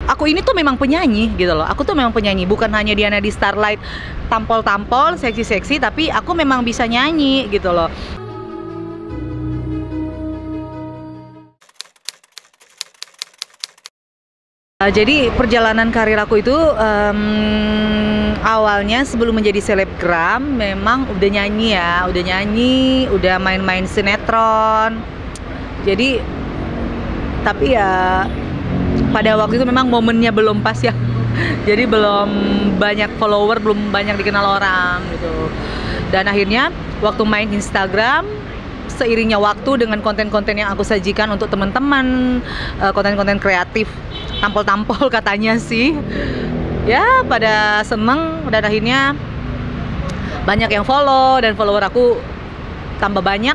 aku ini tuh memang penyanyi gitu loh. Aku tuh memang penyanyi, bukan hanya Diana di Starlight tampol-tampol, seksi-seksi, tapi aku memang bisa nyanyi gitu loh. Jadi perjalanan karir aku itu awalnya sebelum menjadi selebgram memang udah nyanyi, udah main-main sinetron. Jadi tapi ya pada waktu itu memang momennya belum pas ya. Jadi belum banyak follower, belum banyak dikenal orang gitu. Dan akhirnya waktu main Instagram, seiringnya waktu dengan konten-konten yang aku sajikan untuk teman-teman, konten-konten kreatif, tampol-tampol katanya sih, ya pada seneng dan akhirnya banyak yang follow dan follower aku tambah banyak.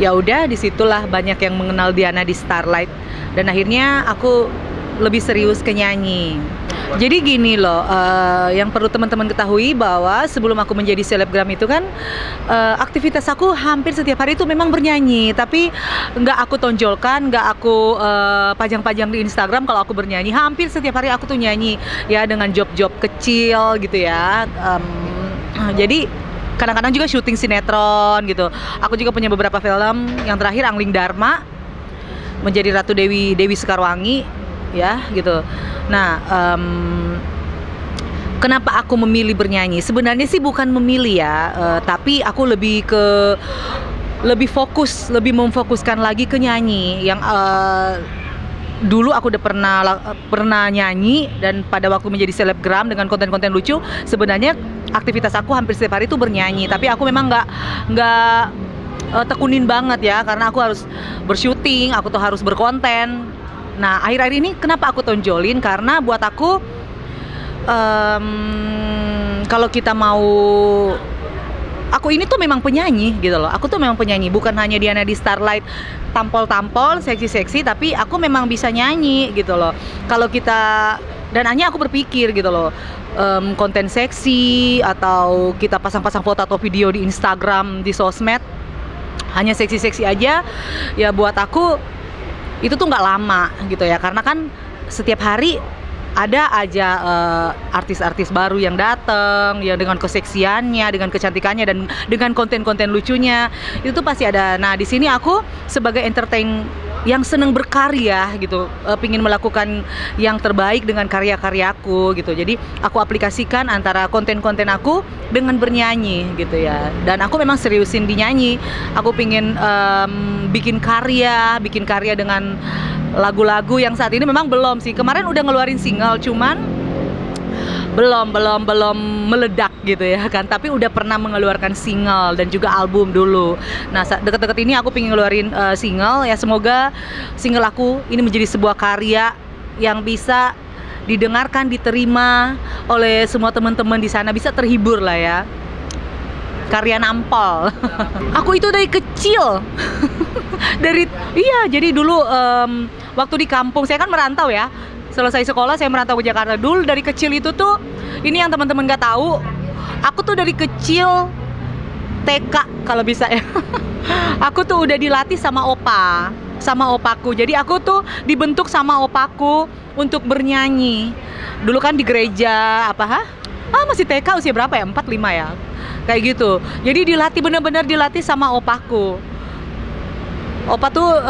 Ya udah, disitulah banyak yang mengenal Diana di Starlight dan akhirnya aku lebih serius ke nyanyi. Jadi gini loh, yang perlu teman-teman ketahui bahwa sebelum aku menjadi selebgram itu kan aktivitas aku hampir setiap hari itu memang bernyanyi, tapi nggak aku tonjolkan, nggak aku pajang-pajang di Instagram kalau aku bernyanyi. Hampir setiap hari aku tuh nyanyi ya, dengan job-job kecil gitu ya. Jadi kadang-kadang juga syuting sinetron gitu. Aku juga punya beberapa film, yang terakhir Angling Dharma, menjadi Ratu Dewi Sekarwangi ya gitu. Nah, kenapa aku memilih bernyanyi? Sebenarnya sih bukan memilih ya, tapi aku lebih memfokuskan lagi ke nyanyi. Yang dulu aku udah pernah nyanyi, dan pada waktu menjadi selebgram dengan konten-konten lucu, sebenarnya aktivitas aku hampir setiap hari itu bernyanyi. Tapi aku memang nggak tekunin banget ya, karena aku harus bersyuting, aku tuh harus berkonten. Nah, akhir-akhir ini kenapa aku tonjolin? Karena buat aku kalau kita mau, aku ini tuh memang penyanyi gitu loh. Aku tuh memang penyanyi, bukan hanya Diana di Starlight tampol-tampol, seksi-seksi, tapi aku memang bisa nyanyi gitu loh. Kalau kita, dan hanya aku berpikir gitu loh, konten seksi atau kita pasang-pasang foto atau video di Instagram, di sosmed, hanya seksi-seksi aja, ya buat aku itu tuh nggak lama gitu ya. Karena kan setiap hari ada aja artis-artis baru yang datang, yang dengan keseksiannya, dengan kecantikannya, dan dengan konten-konten lucunya, itu tuh pasti ada. Nah, di sini aku sebagai entertain yang seneng berkarya gitu, pingin melakukan yang terbaik dengan karya-karyaku gitu. Jadi aku aplikasikan antara konten-konten aku dengan bernyanyi gitu ya. Dan aku memang seriusin di nyanyi. Aku pingin bikin karya dengan lagu-lagu yang saat ini memang belum sih. Kemarin udah ngeluarin single, cuman belum meledak gitu ya kan. Tapi udah pernah mengeluarkan single dan juga album dulu. Nah, deket-deket ini aku pengen ngeluarin single ya. Semoga single aku ini menjadi sebuah karya yang bisa didengarkan, diterima oleh semua teman-teman di sana, bisa terhibur lah ya. Karya nampol. Aku itu dari kecil. Jadi dulu waktu di kampung, saya kan merantau ya. Selesai sekolah saya merantau ke Jakarta. Dulu dari kecil itu tuh, ini yang teman-teman gak tahu, aku tuh dari kecil TK kalau bisa ya. Aku tuh udah dilatih sama opaku. Jadi aku tuh dibentuk sama opaku untuk bernyanyi. Dulu kan di gereja masih TK, usia berapa ya? 4, 5 ya. Kayak gitu. Jadi benar-benar dilatih sama opaku. Opa tuh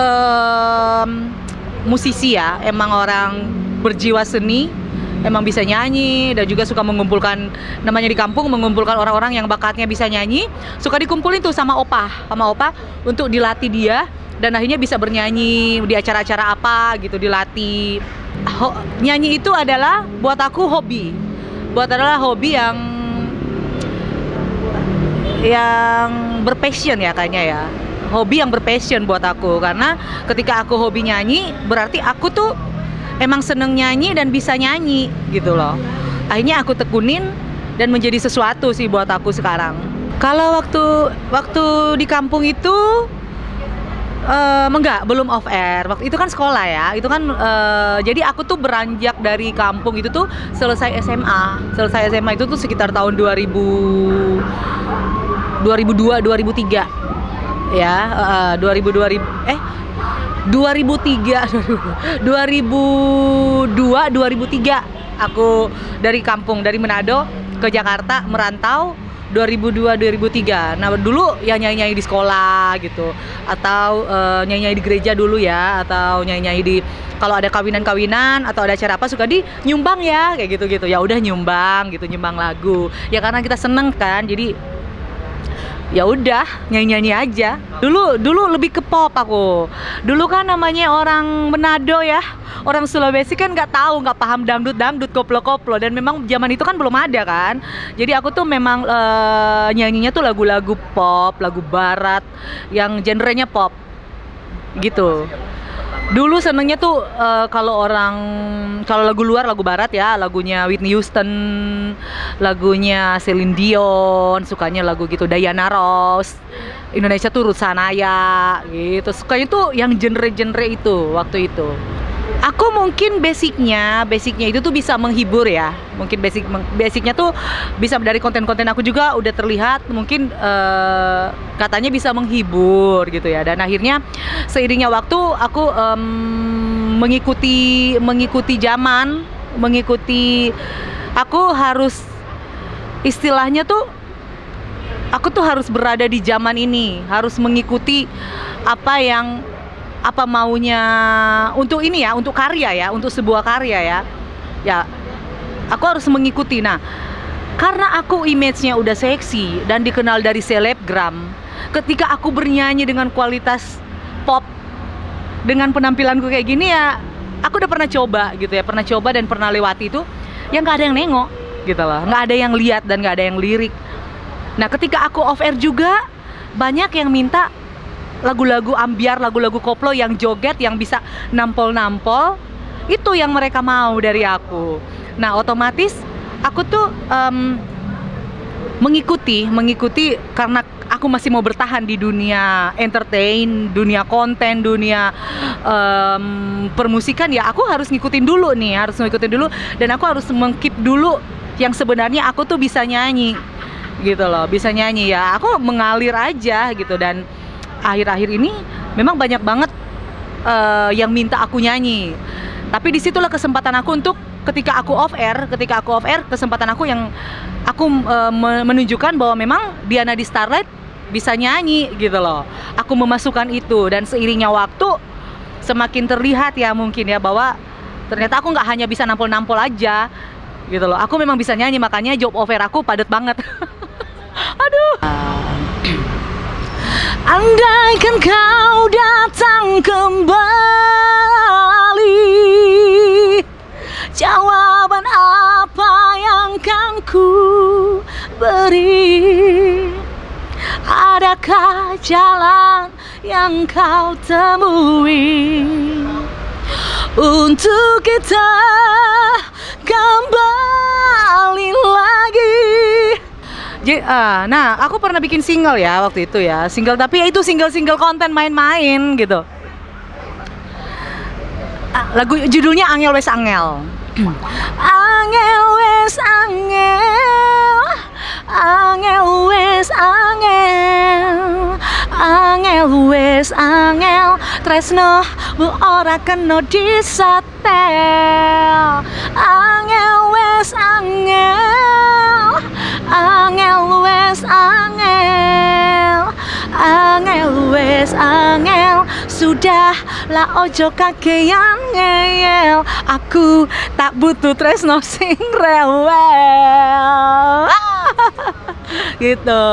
musisi ya, emang orang berjiwa seni, emang bisa nyanyi dan juga suka mengumpulkan, namanya di kampung mengumpulkan orang-orang yang bakatnya bisa nyanyi, suka dikumpulin tuh sama opa untuk dilatih dia, dan akhirnya bisa bernyanyi di acara-acara apa gitu, dilatih. Nyanyi itu adalah buat aku hobi yang berpassion ya kayaknya ya. Hobi yang berpassion buat aku, karena ketika aku hobi nyanyi berarti aku tuh emang seneng nyanyi dan bisa nyanyi gitu loh. Akhirnya aku tekunin dan menjadi sesuatu sih buat aku sekarang. Kalau waktu di kampung itu belum off air. Waktu itu kan sekolah ya. Itu kan jadi aku tuh beranjak dari kampung itu tuh selesai SMA. Selesai SMA itu tuh sekitar tahun 2002 2003. Ya, 2003 2002 2003 aku dari kampung, dari Manado ke Jakarta merantau 2002 2003. Nah, dulu ya nyanyi-nyanyi di sekolah gitu, atau nyanyi-nyanyi di gereja dulu ya, atau nyanyi-nyanyi di kalau ada kawinan-kawinan atau ada acara apa suka di nyumbang ya kayak gitu-gitu. Ya udah nyumbang gitu, nyumbang lagu. Ya karena kita seneng kan. Jadi ya udah nyanyi-nyanyi aja. Dulu lebih ke pop aku. Dulu kan namanya orang Manado ya, orang Sulawesi kan nggak tahu, nggak paham dangdut koplo-koplo, dan memang zaman itu kan belum ada kan. Jadi aku tuh memang nyanyinya tuh lagu-lagu pop, lagu barat yang genrenya pop gitu. Dulu senengnya tuh kalau lagu luar, lagu barat ya, lagunya Whitney Houston, lagunya Celine Dion, sukanya lagu gitu, Diana Ross, Indonesia tuh Ruth Sahanaya gitu. Sukanya tuh yang genre-genre itu waktu itu. Aku mungkin basicnya itu tuh bisa menghibur ya. Mungkin basicnya tuh bisa dari konten-konten aku juga udah terlihat. Mungkin katanya bisa menghibur gitu ya. Dan akhirnya seiringnya waktu aku mengikuti zaman, aku harus istilahnya tuh aku tuh harus berada di zaman ini, harus mengikuti apa maunya untuk ini ya, untuk karya ya, untuk sebuah karya ya. Ya, aku harus mengikuti. Nah, karena aku image-nya udah seksi dan dikenal dari selebgram, ketika aku bernyanyi dengan kualitas pop, dengan penampilanku kayak gini ya, aku udah pernah coba gitu ya, pernah coba dan pernah lewati itu, yang nggak ada yang nengok gitu loh, nggak ada yang lihat dan nggak ada yang lirik. Nah, ketika aku off air juga, banyak yang minta lagu-lagu ambiar, lagu-lagu koplo yang joget, yang bisa nampol-nampol, itu yang mereka mau dari aku. Nah, otomatis aku tuh mengikuti karena aku masih mau bertahan di dunia entertain, dunia konten, dunia permusikan ya. Aku harus ngikutin dulu, dan aku harus mengkeep dulu yang sebenarnya aku tuh bisa nyanyi gitu loh, bisa nyanyi ya. Aku mengalir aja gitu, dan akhir-akhir ini memang banyak banget yang minta aku nyanyi. Tapi disitulah kesempatan aku untuk ketika aku off air, kesempatan aku yang aku menunjukkan bahwa memang Diana di Starlight bisa nyanyi gitu loh. Aku memasukkan itu, dan seiringnya waktu semakin terlihat ya mungkin ya bahwa ternyata aku nggak hanya bisa nampol-nampol aja gitu loh. Aku memang bisa nyanyi, makanya job off air aku padat banget. Aduh. Andaikan kau datang kembali, jawaban apa yang kan ku beri? Adakah jalan yang kau temui untuk kita kembali lagi? Nah, aku pernah bikin single ya waktu itu ya, tapi ya itu single konten main-main gitu. Lagu judulnya Angel Wes Angel. Angel wes angel, angel wes angel, angel wes angel, tresno ora kena disetel. Angel wes angel, angel wes angel, angel wes angel, sudahlah ojo kakean ngeyel, aku tak butuh tresno sing rewel. Gitu.